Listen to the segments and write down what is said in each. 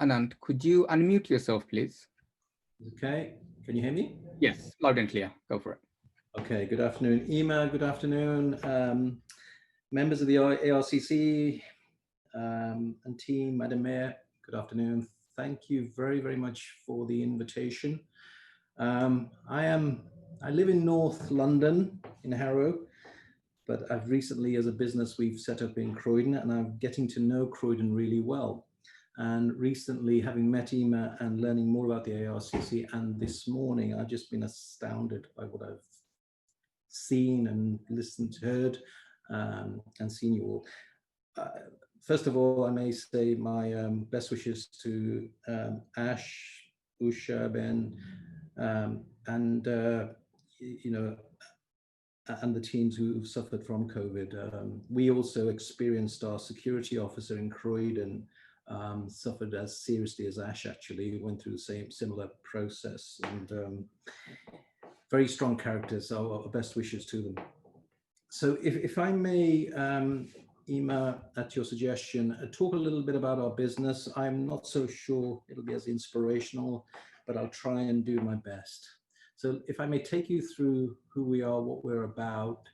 Anant, could you unmute yourself, please? Okay, can you hear me? Yes, loud and clear. Go for it. Okay, good afternoon, Ema. Good afternoon, members of the ARCC and team, Madam Mayor. Good afternoon. Thank you very, very much for the invitation. I live in North London, in Harrow, but I've recently, as a business, we've set up in Croydon, and I'm getting to know Croydon really well. And recently, having met Ema and learning more about the ARCC, and this morning, I've just been astounded by what I've seen and listened, heard, and seen you all. First of all, I may say my best wishes to Ash, Usha, Ben, and you know, and the teams who've suffered from COVID. We also experienced our security officer in Croydon suffered as seriously as Ash. Actually, we went through the similar process, and very strong characters. So our best wishes to them. So if I may, Ema, at your suggestion, talk a little bit about our business. I'm not so sure it'll be as inspirational, but I'll try and do my best. So if I may take you through who we are, what we're about,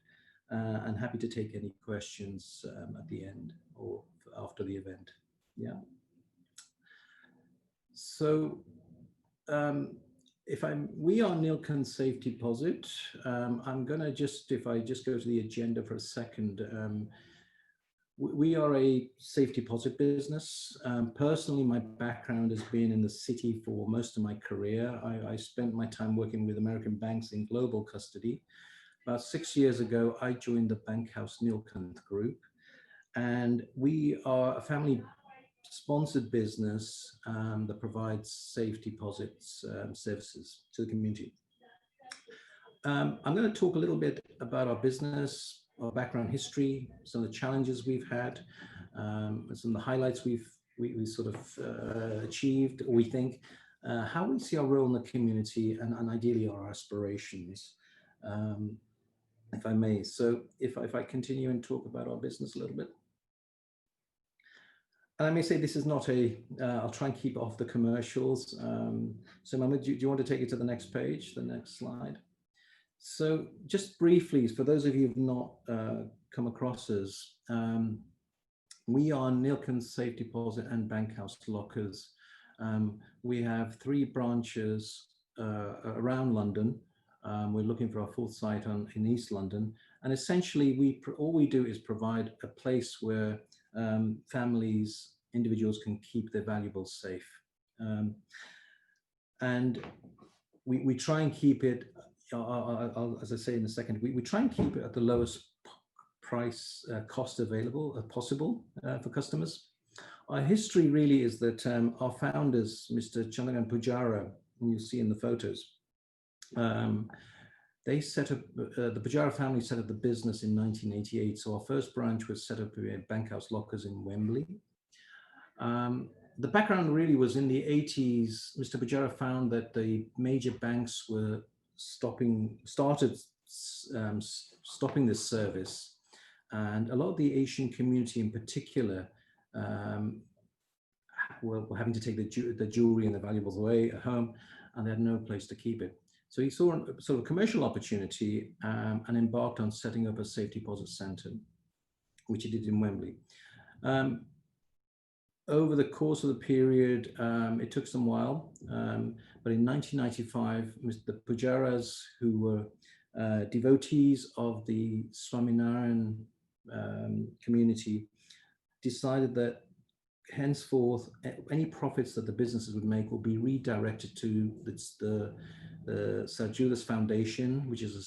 and happy to take any questions at the end or after the event. Yeah. So we are Neelkanth Safe Deposit. I'm gonna if I just go to the agenda for a second. We are a safe deposit business. Personally, my background has been in the city for most of my career. I spent my time working with American banks in global custody. About 6 years ago, I joined the Bank House Neelkanth Group, and we are a family-sponsored business that provides safe deposits services to the community. I'm going to talk a little bit about our business, our background history, some of the challenges we've had, and some of the highlights we sort of achieved, or we think, how we see our role in the community, and ideally our aspirations, if I may. So if I continue and talk about our business a little bit. And I may say this is not I'll try and keep off the commercials. So Mama, do you want to take it to the next page, the next slide? So just briefly, for those of you who've not come across us, we are Neelkanth Safe Deposit and Bank House Lockers. We have 3 branches around London. We're looking for our 4th site in East London. And essentially, all we do is provide a place where families, individuals can keep their valuables safe. And we try and keep it, as I say in a second, we try and keep it at the lowest price cost available possible for customers. Our history really is that our founders, Mr. Chandran Pujara, who you see in the photos, they set up, the Pujara family set up the business in 1988. So our first branch was set up at Bank House Lockers in Wembley. The background really was in the 80s, Mr. Pujara found that the major banks were stopping this service. And a lot of the Asian community in particular were having to take the jewelry and the valuables away at home, and they had no place to keep it. So he saw a sort of commercial opportunity and embarked on setting up a safe deposit center, which he did in Wembley. Over the course of the period, it took some while, but in 1995, the Pujaras, who were devotees of the Swaminarayan community, decided that henceforth, any profits that the businesses would make will be redirected to the Sarjulas Foundation, which is a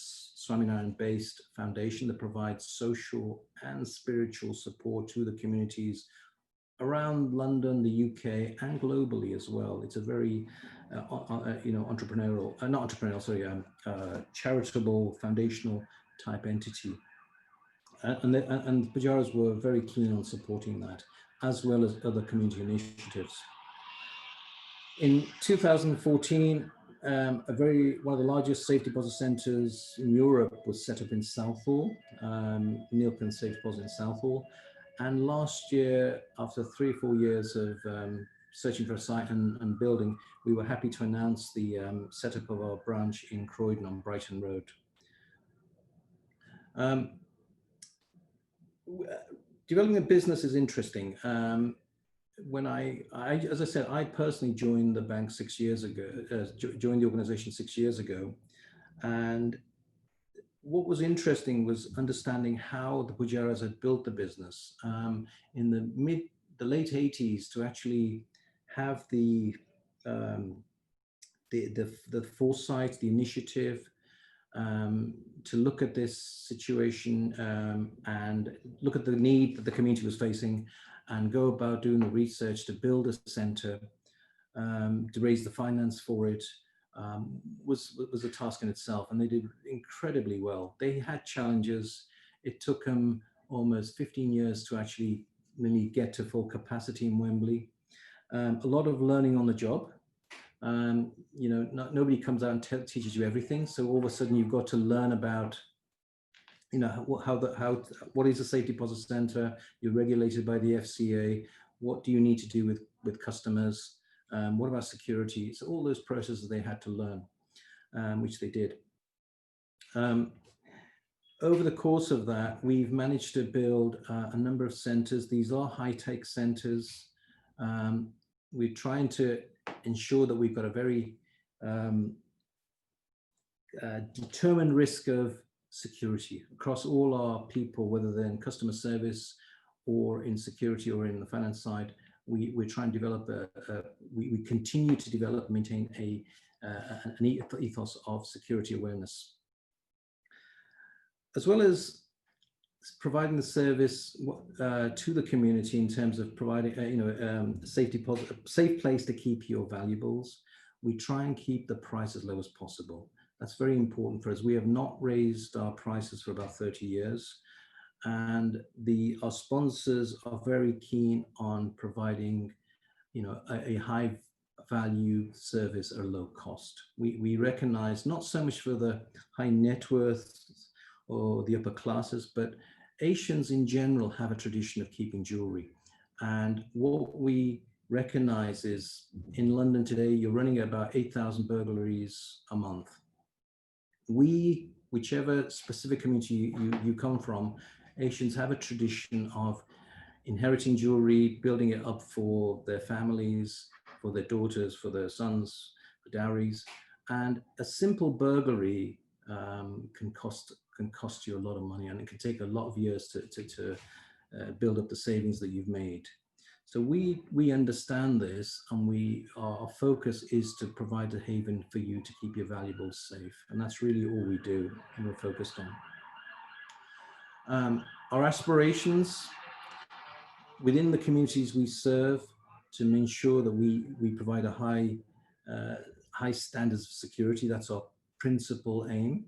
Swaminarayan-based foundation that provides social and spiritual support to the communities around London, the UK, and globally as well. It's a very, charitable, foundational type entity. And the Pujaras were very keen on supporting that, as well as other community initiatives. In 2014, one of the largest safe deposit centres in Europe was set up in Southall, Neelkanth Safe Deposit in Southall. And last year, after 3 or 4 years of searching for a site and building, we were happy to announce the setup of our branch in Croydon on Brighton Road. Developing a business is interesting. When as I said, I personally joined the bank 6 years ago, joined the organization 6 years ago. And what was interesting was understanding how the Pujaras had built the business in the late 80s to actually have the foresight, the initiative to look at this situation and look at the need that the community was facing and go about doing the research to build a centre, to raise the finance for it, was a task in itself, and they did incredibly well. They had challenges. It took them almost 15 years to actually really get to full capacity in Wembley. A lot of learning on the job. You know, nobody comes out and teaches you everything. So all of a sudden you've got to learn about, you know, what is a safe deposit centre? You're regulated by the FCA. What do you need to do with customers? What about security? So all those processes they had to learn, which they did. Over the course of that, we've managed to build a number of centres. These are high-tech centres. We're trying to ensure that we've got a very determined risk of security across all our people, whether they're in customer service or in security or in the finance side. We try and develop we continue to develop and maintain an ethos of security awareness, as well as providing the service to the community in terms of providing a safe place to keep your valuables. We try and keep the price as low as possible. That's very important for us. We have not raised our prices for about 30 years. And our sponsors are very keen on providing, you know, a high value service at a low cost. We recognize not so much for the high net worth or the upper classes, but Asians in general have a tradition of keeping jewelry. And what we recognize is in London today, you're running about 8,000 burglaries a month. Whichever specific community you come from, Asians have a tradition of inheriting jewelry, building it up for their families, for their daughters, for their sons, for dowries. And a simple burglary can cost you a lot of money, and it can take a lot of years to build up the savings that you've made. So we understand this, and our focus is to provide a haven for you to keep your valuables safe, and that's really all we do and we're focused on. Our aspirations within the communities we serve to ensure that we provide a high standards of security. That's our principal aim.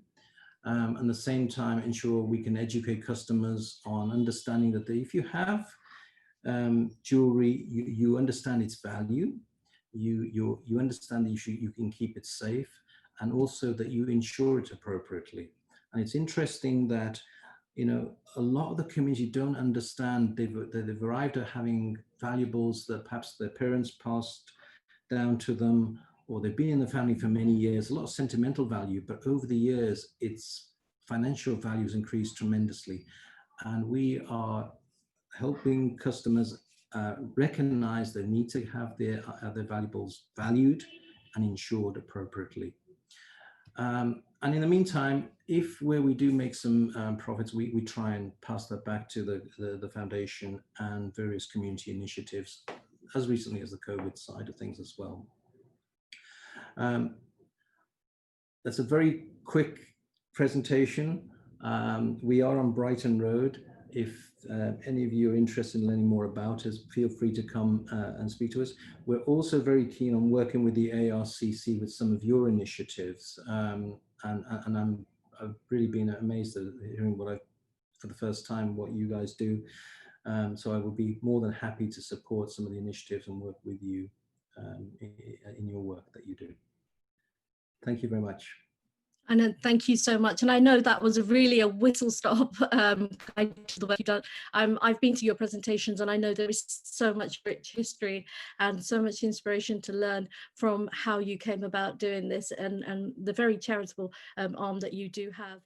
And at the same time, ensure we can educate customers on understanding that if you have jewelry, you understand its value, you understand that you can keep it safe, and also that you insure it appropriately. And it's interesting that, you know, a lot of the community don't understand they've arrived at having valuables that perhaps their parents passed down to them, or they've been in the family for many years, a lot of sentimental value, but over the years, its financial value has increased tremendously. And we are helping customers recognize the need to have their valuables valued and insured appropriately. And in the meantime, where we do make some profits, we try and pass that back to the foundation and various community initiatives, as recently as the COVID side of things as well. That's a very quick presentation. We are on Brighton Road. If any of you are interested in learning more about us, feel free to come and speak to us. We're also very keen on working with the ARCC with some of your initiatives. And I've really been amazed at hearing for the first time, what you guys do. So I would be more than happy to support some of the initiatives and work with you in your work that you do. Thank you very much. Anant, thank you so much. And I know that was really a whistle stop guide to the work you've done. I've been to your presentations and I know there is so much rich history and so much inspiration to learn from how you came about doing this and the very charitable arm that you do have.